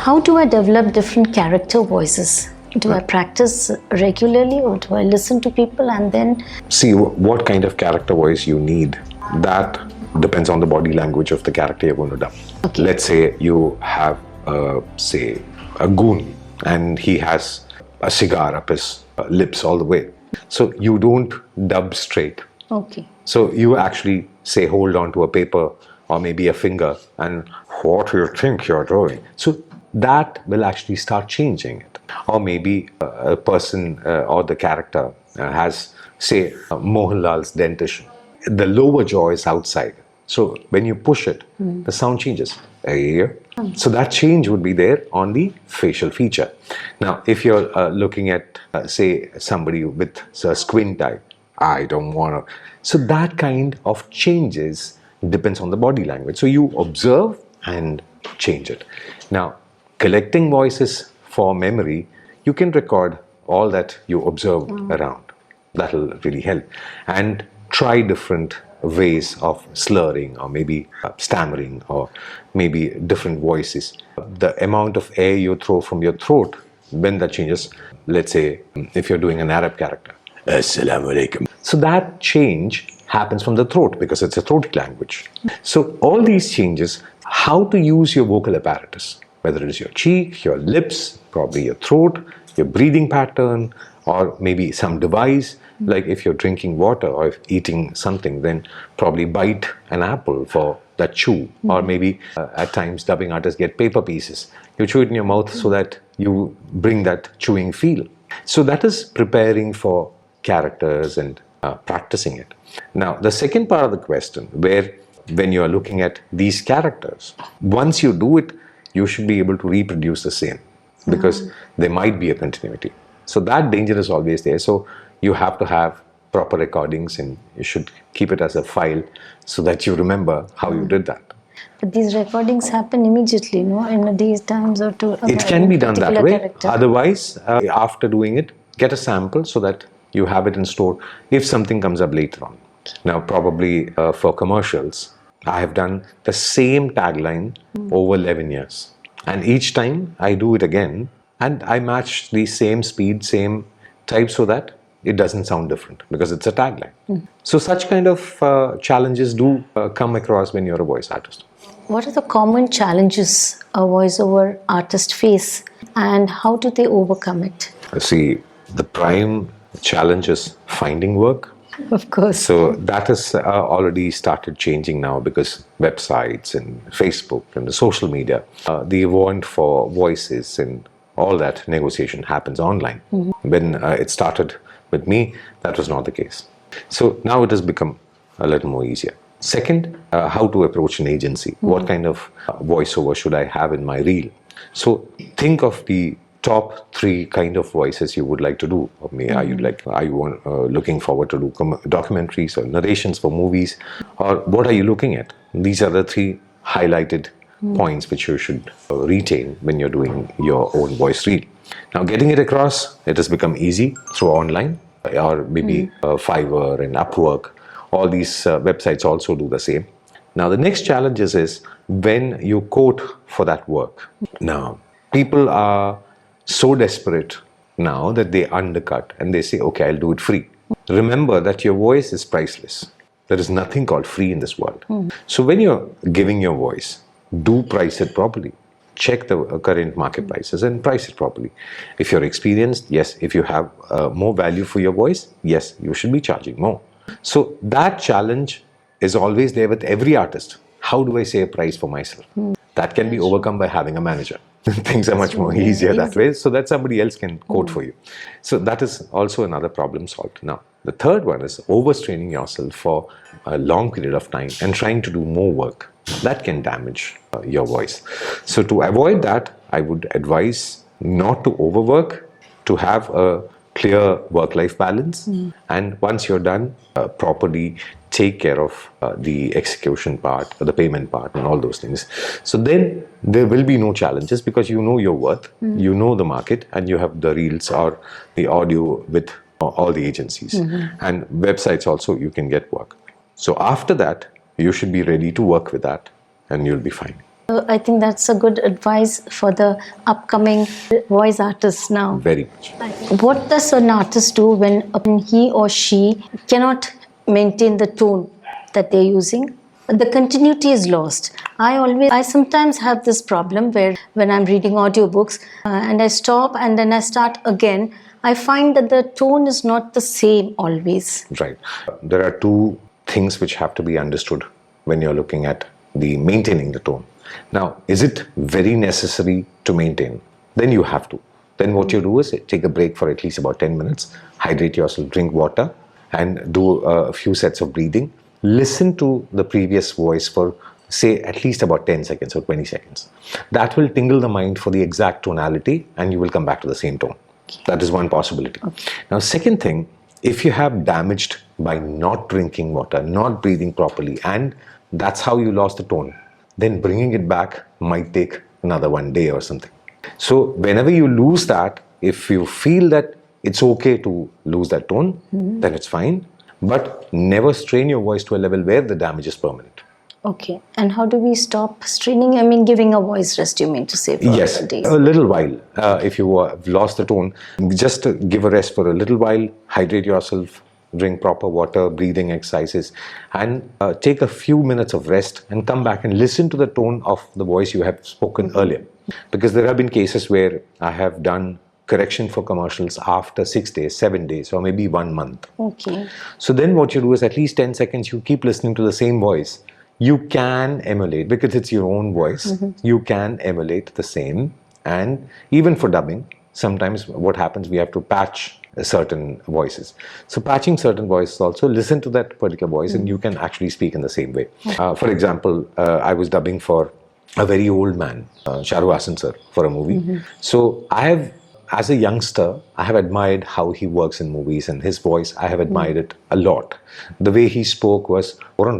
How do I develop different character voices? Do I practice regularly, or do I listen to people and then... See what kind of character voice you need. That depends on the body language of the character you're going to dub. Okay. Let's say you have, say, a goon and he has a cigar up his lips all the way. So you don't dub straight. Okay. So you actually say, hold on to a paper or maybe a finger and what do you think you're doing? So that will actually start changing it. Or maybe a person or the character has, say, Mohanlal's dentition. The lower jaw is outside. So when you push it, the sound changes. So that change would be there on the facial feature. Now, if you're looking at, say, somebody with a squint eye, I don't want to. So that kind of changes depends on the body language. So you observe and change it. Now, collecting voices for memory, you can record all that you observe around. That will really help. And try different ways of slurring or maybe stammering or maybe different voices. The amount of air you throw from your throat, when that changes, let's say if you're doing an Arab character, Assalamu alaikum. So that change happens from the throat because it's a throat language. So all these changes, how to use your vocal apparatus, whether it is your cheek, your lips, probably your throat, your breathing pattern, or maybe some device, like if you're drinking water or if eating something, then probably bite an apple for that chew. Or maybe at times dubbing artists get paper pieces. You chew it in your mouth so that you bring that chewing feel. So that is preparing for characters and practicing it. Now, the second part of the question, where when you are looking at these characters, once you do it, you should be able to reproduce the same because there might be a continuity. So that danger is always there. So you have to have proper recordings and you should keep it as a file so that you remember how you did that. But these recordings happen immediately, no? In these times or to... It can be done that way. Character. Otherwise, after doing it, get a sample so that you have it in store if something comes up later on. Now, probably for commercials, I have done the same tagline over 11 years. And each time I do it again and I match the same speed, same type so that it doesn't sound different because it's a tagline. So such kind of challenges do come across when you're a voice artist. What are the common challenges a voiceover artist face and how do they overcome it? See, the prime challenge is finding work. Of course. So that has already started changing now because websites and Facebook and the social media, the want for voices and all that negotiation happens online. When it started with me, that was not the case. So now it has become a little more easier. Second, how to approach an agency. What kind of voiceover should I have in my reel? So think of the top 3 kind of voices you would like to do. Are you looking forward to do documentaries or narrations for movies, or what are you looking at? These are the 3 highlighted points which you should retain when you're doing your own voice reel. Now, getting it across, it has become easy through online or maybe Fiverr and Upwork. All these websites also do the same. Now, the next challenge is when you quote for that work. Now, people are so desperate now that they undercut and they say, okay, I'll do it free. Remember that your voice is priceless. There is nothing called free in this world. So when you're giving your voice, do price it properly. Check the current market prices and price it properly. If you're experienced, yes. If you have more value for your voice, yes, you should be charging more. So that challenge is always there with every artist. How do I say a price for myself? That can be overcome by having a manager. Things are much more easier that way, so that somebody else can quote for you. So that is also another problem solved. Now, the third one is overstraining yourself for a long period of time and trying to do more work. That can damage your voice. So to avoid that, I would advise not to overwork, to have a clear work-life balance, and once you're done, properly take care of the execution part, or the payment part, and all those things. So then there will be no challenges because you know your worth, you know the market, and you have the reels or the audio with all the agencies. And websites also, you can get work. So after that, you should be ready to work with that, and you'll be fine. I think that's a good advice for the upcoming voice artists now. Very much. What does an artist do when he or she cannot maintain the tone that they're using? The continuity is lost. I sometimes have this problem where when I'm reading audiobooks and I stop and then I start again, I find that the tone is not the same always. Right. There are two things which have to be understood when you're looking at the maintaining the tone. Now, is it very necessary to maintain? Then you have to. Then what you do is take a break for at least about 10 minutes, hydrate yourself, drink water, and do a few sets of breathing. Listen to the previous voice for, say, at least about 10 seconds or 20 seconds. That will tingle the mind for the exact tonality, and you will come back to the same tone. That is one possibility. Okay. Now, second thing, if you have damaged by not drinking water, not breathing properly, and that's how you lost the tone, then bringing it back might take another 1 day or something. So whenever you lose that, if you feel that it's okay to lose that tone, then it's fine. But never strain your voice to a level where the damage is permanent. Okay. And how do we stop straining? I mean, giving a voice rest, you mean to say, for Yes, a day? a little while. If you have lost the tone, just give a rest for a little while, hydrate yourself, drink proper water, breathing exercises, and take a few minutes of rest and come back and listen to the tone of the voice you have spoken earlier. Because there have been cases where I have done correction for commercials after 6 days, 7 days, or maybe 1 month. Okay. So then what you do is at least 10 seconds, you keep listening to the same voice. You can emulate, because it's your own voice, you can emulate the same. And even for dubbing, sometimes what happens, we have to patch certain voices. So patching certain voices also, listen to that particular voice and you can actually speak in the same way. For example, I was dubbing for a very old man, Shahrukh Hassan sir, for a movie. So I have, as a youngster, I have admired how he works in movies, and his voice, I have admired it a lot. The way he spoke was, that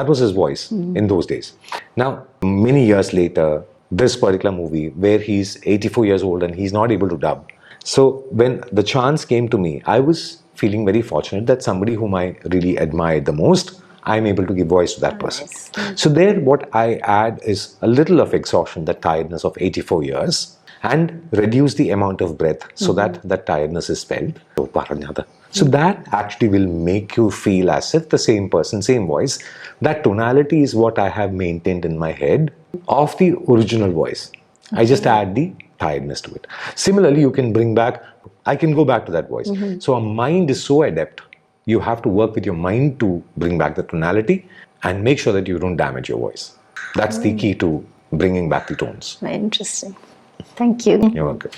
was his voice in those days. Now, many years later, this particular movie, where he's 84 years old and he's not able to dub. So when the chance came to me, I was feeling very fortunate that somebody whom I really admired the most, I'm able to give voice to that person. So there, what I add is a little of exhaustion, that tiredness of 84 years, and reduce the amount of breath so that that tiredness is felt. So that actually will make you feel as if the same person, same voice. That tonality is what I have maintained in my head of the original voice. I just add the tiredness to it. Similarly, you can bring back, I can go back to that voice. So a mind is so adept. You have to work with your mind to bring back the tonality and make sure that you don't damage your voice. That's the key to bringing back the tones. Very interesting. Thank you. You're welcome.